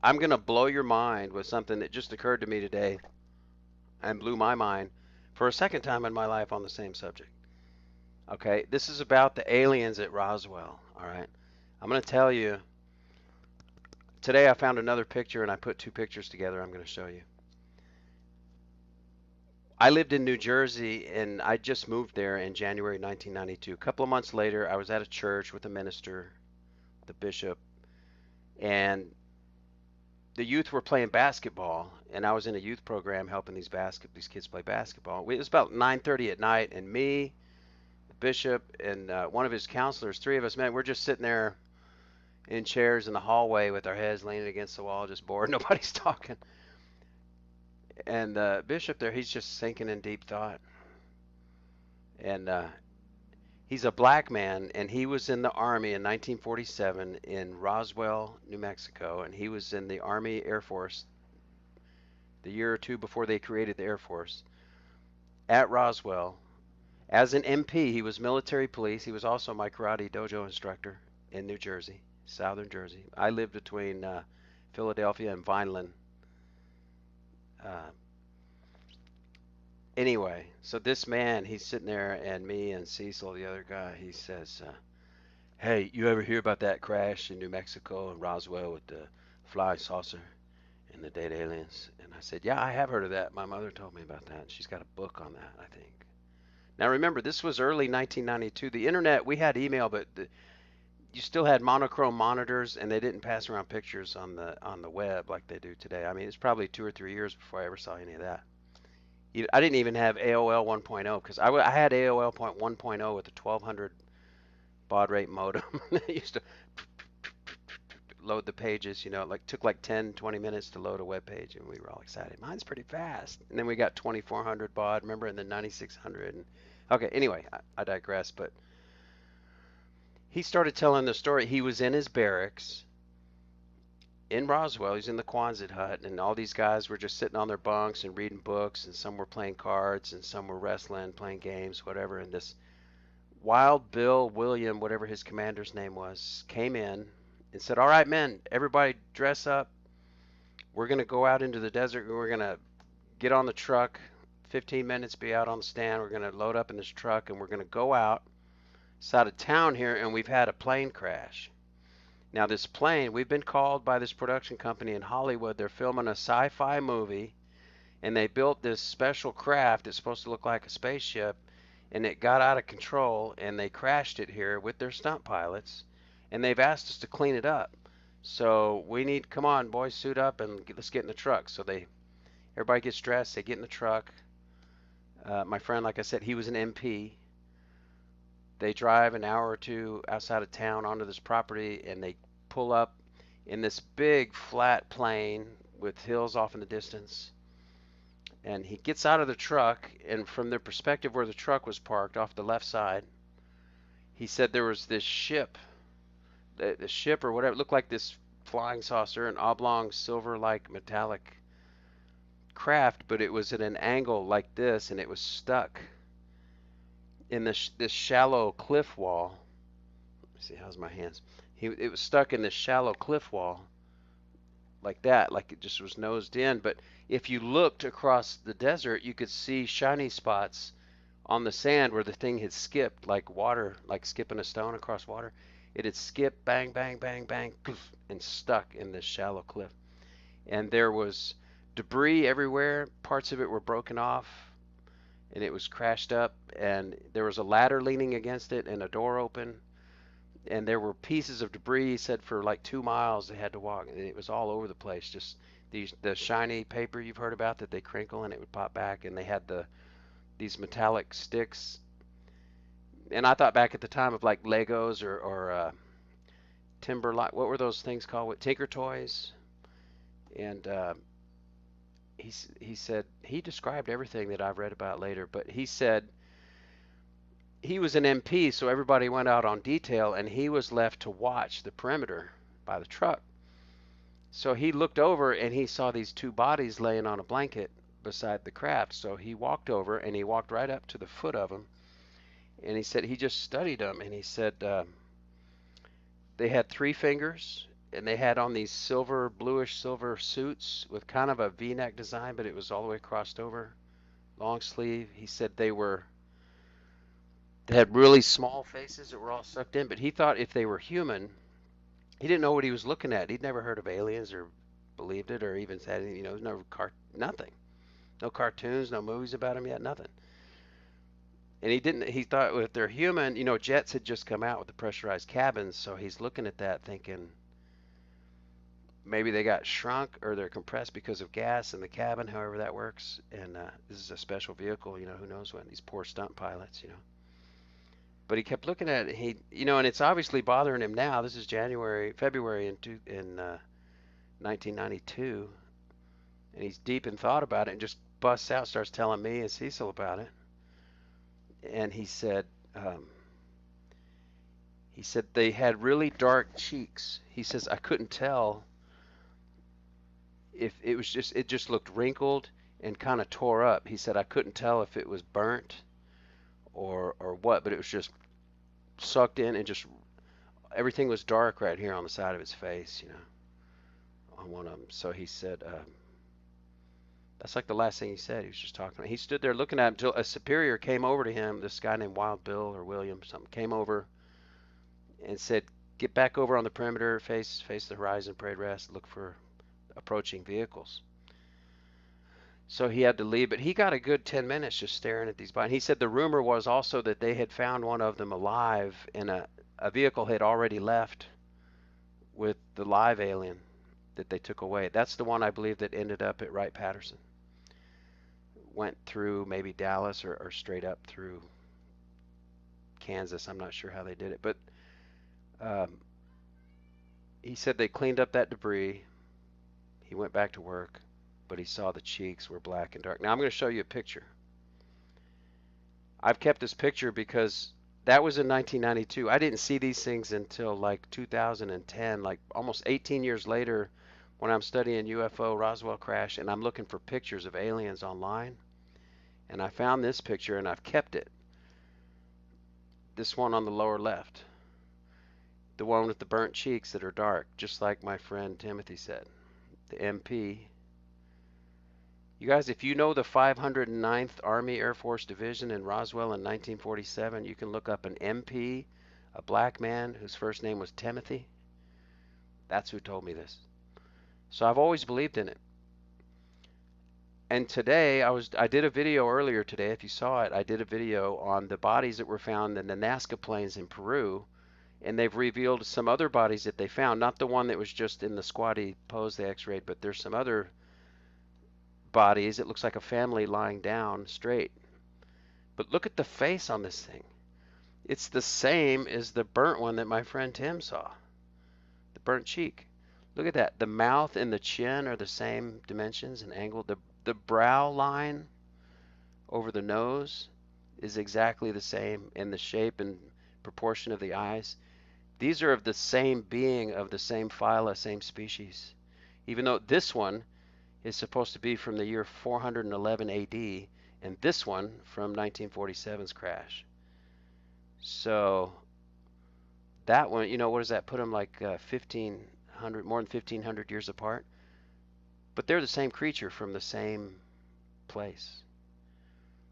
I'm going to blow your mind with something that just occurred to me today and blew my mind for a second time in my life on the same subject. Okay, this is about the aliens at Roswell. All right, I'm going to tell you today. I found another picture and I put two pictures together. I'm going to show you. I lived in New Jersey and I just moved there in January 1992. A couple of months later, I was at a church with a minister, the bishop, and the youth were playing basketball, and I was in a youth program helping these kids play basketball. It was about 9:30 at night, and me, the bishop, and one of his counselors, three of us, man, we're just sitting there in chairs in the hallway with our heads leaning against the wall, just bored. Nobody's talking. And the bishop there, he's just sinking in deep thought. And he's a black man, and he was in the Army in 1947 in Roswell, New Mexico, and he was in the Army Air Force the year or two before they created the Air Force at Roswell. As an MP, he was military police. He was also my karate dojo instructor in New Jersey, southern Jersey. I lived between Philadelphia and Vineland. Uh, anyway, so this man, he's sitting there, and me and Cecil, the other guy, he says, hey, you ever hear about that crash in New Mexico and Roswell with the flying saucer and the dead aliens? And I said, yeah, I have heard of that. My mother told me about that. She's got a book on that, I think. Now remember, this was early 1992. The internet, we had email, but you still had monochrome monitors, and they didn't pass around pictures on the web like they do today. I mean, it's probably 2 or 3 years before I ever saw any of that. I didn't even have AOL 1.0 because I had AOL 1.0 with a 1200 baud rate modem. It used to load the pages, like took like 10, 20 minutes to load a web page, and we were all excited. Mine's pretty fast. And then we got 2400 baud, remember, and then 9600. And okay, anyway, I digress. But he started telling the story. He was in his barracks in Roswell. He's in the Quonset hut, and all these guys were just sitting on their bunks and reading books, and some were playing cards, and some were wrestling, playing games, whatever. And this Wild Bill William, whatever his commander's name was, came in and said, all right, men, everybody dress up. We're going to go out into the desert, and we're going to get on the truck. 15 minutes, be out on the stand. We're going to load up in this truck, and we're going to go out side of town here, and we've had a plane crash. Now this plane, we've been called by this production company in Hollywood. They're filming a sci-fi movie, and they built this special craft that's supposed to look like a spaceship, and it got out of control, and they crashed it here with their stunt pilots, and they've asked us to clean it up. So we need, come on, boys, suit up, and let's get in the truck. So everybody gets dressed, they get in the truck. My friend, like I said, he was an MP. They drive an hour or two outside of town onto this property, and they pull up in this big flat plain with hills off in the distance. And he gets out of the truck, and from their perspective where the truck was parked off the left side, he said there was this ship, the ship or whatever, it looked like this flying saucer, an oblong silver-like metallic craft, but it was at an angle like this, and it was stuck in this shallow cliff wall. Let me see, how's my hands? It was stuck in this shallow cliff wall like that, like it just was nosed in. But if you looked across the desert, you could see shiny spots on the sand where the thing had skipped, like water, like skipping a stone across water. It had skipped, bang, bang, bang, bang, poof, and stuck in this shallow cliff. And there was debris everywhere. Parts of it were broken off, and it was crashed up, and there was a ladder leaning against it and a door open, and there were pieces of debris. He said for like 2 miles they had to walk, and it was all over the place. Just the shiny paper you've heard about that they crinkle and it would pop back, and they had these metallic sticks. And I thought back at the time of like Legos or timber, what were those things called? What, Tinker Toys? And he said he described everything that I've read about later, but he said he was an MP, so everybody went out on detail, and he was left to watch the perimeter by the truck. So he looked over, and he saw these two bodies laying on a blanket beside the craft. So he walked over, and he walked right up to the foot of them, and he said he just studied them, and he said they had 3 fingers, and they had on these silver, bluish silver suits with kind of a V-neck design, but it was all the way crossed over, long sleeve. He said they had really small faces that were all sucked in, but he thought if they were human, he didn't know what he was looking at. He'd never heard of aliens or believed it or even had any, nothing. No cartoons, no movies about them yet, nothing. And he thought if they're human, jets had just come out with the pressurized cabins, so he's looking at that thinking maybe they got shrunk or they're compressed because of gas in the cabin, however that works. And this is a special vehicle, who knows when, these poor stunt pilots. But he kept looking at it, and it's obviously bothering him now. This is February in 1992, and he's deep in thought about it and just busts out, starts telling me and Cecil about it. And um, he said they had really dark cheeks. He says I couldn't tell if it just looked wrinkled and kind of tore up. He said I couldn't tell if it was burnt or what, but it was just sucked in and just everything was dark right here on the side of his face, on one of them. So he said that's like the last thing he said. He was just talking. He stood there looking at him until a superior came over to him. This guy named Wild Bill or William something came over and said, "Get back over on the perimeter, face the horizon, parade rest, look for approaching vehicles." So he had to leave, but he got a good 10 minutes just staring at these bodies. He said the rumor was also that they had found one of them alive, and a vehicle had already left with the live alien that they took away. That's the one I believe that ended up at Wright-Patterson. Went through maybe Dallas or straight up through Kansas. I'm not sure how they did it, but he said they cleaned up that debris. He went back to work, but he saw the cheeks were black and dark. Now I'm going to show you a picture. I've kept this picture because that was in 1992. I didn't see these things until like 2010, like almost 18 years later when I'm studying UFO Roswell crash and I'm looking for pictures of aliens online. And I found this picture and I've kept it. This one on the lower left. The one with the burnt cheeks that are dark, just like my friend Timothy said. The MP. You guys, if you know the 509th Army Air Force Division in Roswell in 1947, you can look up an MP, a black man whose first name was Timothy. That's who told me this. So I've always believed in it. And today, I did a video earlier today, if you saw it, I did a video on the bodies that were found in the Nazca Plains in Peru, and they've revealed some other bodies that they found, not the one that was just in the squatty pose they x-rayed, but there's some other bodies. It looks like a family lying down straight. But look at the face on this thing. It's the same as the burnt one that my friend Tim saw. The burnt cheek. Look at that. The mouth and the chin are the same dimensions and angle. The brow line over the nose is exactly the same, and the shape and proportion of the eyes. These are of the same being, of the same phyla, same species. Even though this one is supposed to be from the year 411 AD, and this one from 1947's crash. So that one, what does that put them like 1,500, more than 1,500 years apart? But they're the same creature from the same place.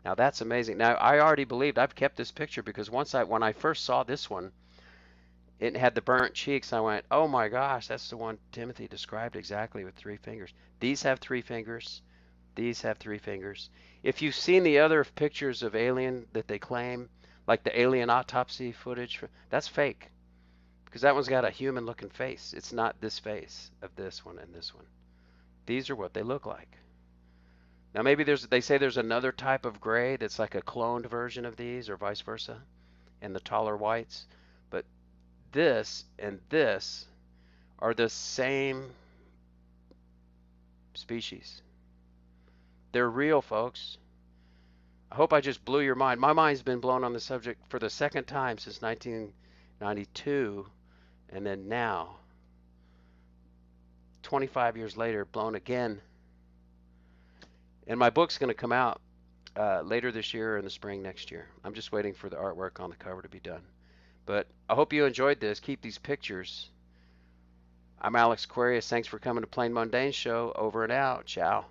Now that's amazing. Now I already believed, I've kept this picture because when I first saw this one, it had the burnt cheeks. I went, oh my gosh, that's the one Timothy described exactly with 3 fingers. These have 3 fingers. These have 3 fingers. If you've seen the other pictures of alien that they claim, like the alien autopsy footage, that's fake. Because that one's got a human looking face. It's not this face of this one and this one. These are what they look like. Now maybe they say there's another type of gray that's like a cloned version of these or vice versa, and the taller whites. But this and this are the same species. They're real, folks. I hope I just blew your mind. My mind's been blown on the subject for the second time since 1992, and then now, 25 years later, blown again. And my book's going to come out later this year or in the spring next year. I'm just waiting for the artwork on the cover to be done. But I hope you enjoyed this. Keep these pictures. I'm Alex Aquarius. Thanks for coming to Plain Mundane Show. Over and out. Ciao.